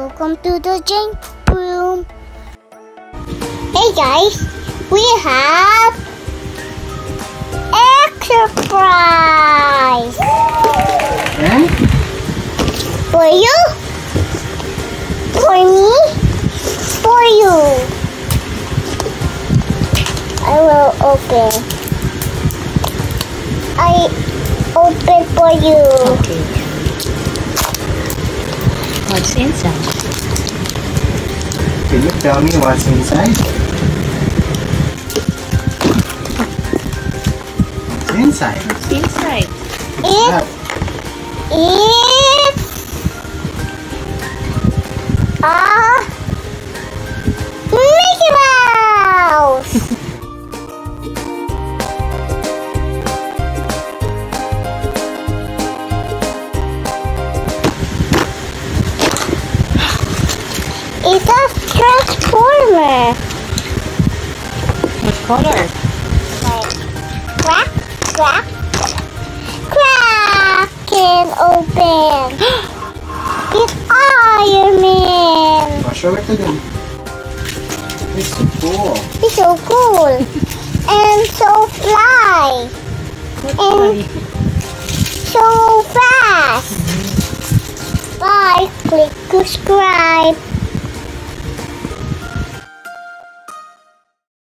Welcome to the Jent room. Hey guys, we have extra prize for you, for me, for you. I will open. I open for you. Okay. What's inside? Can you tell me what's inside? What's inside? What's inside? It's a Mickey Mouse. It's a transformer. What color? Like crack, crack, crack can open. It's Iron Man. I'll show it to them. It's so cool. It's so cool and so fly and so fast. Bye. Click subscribe.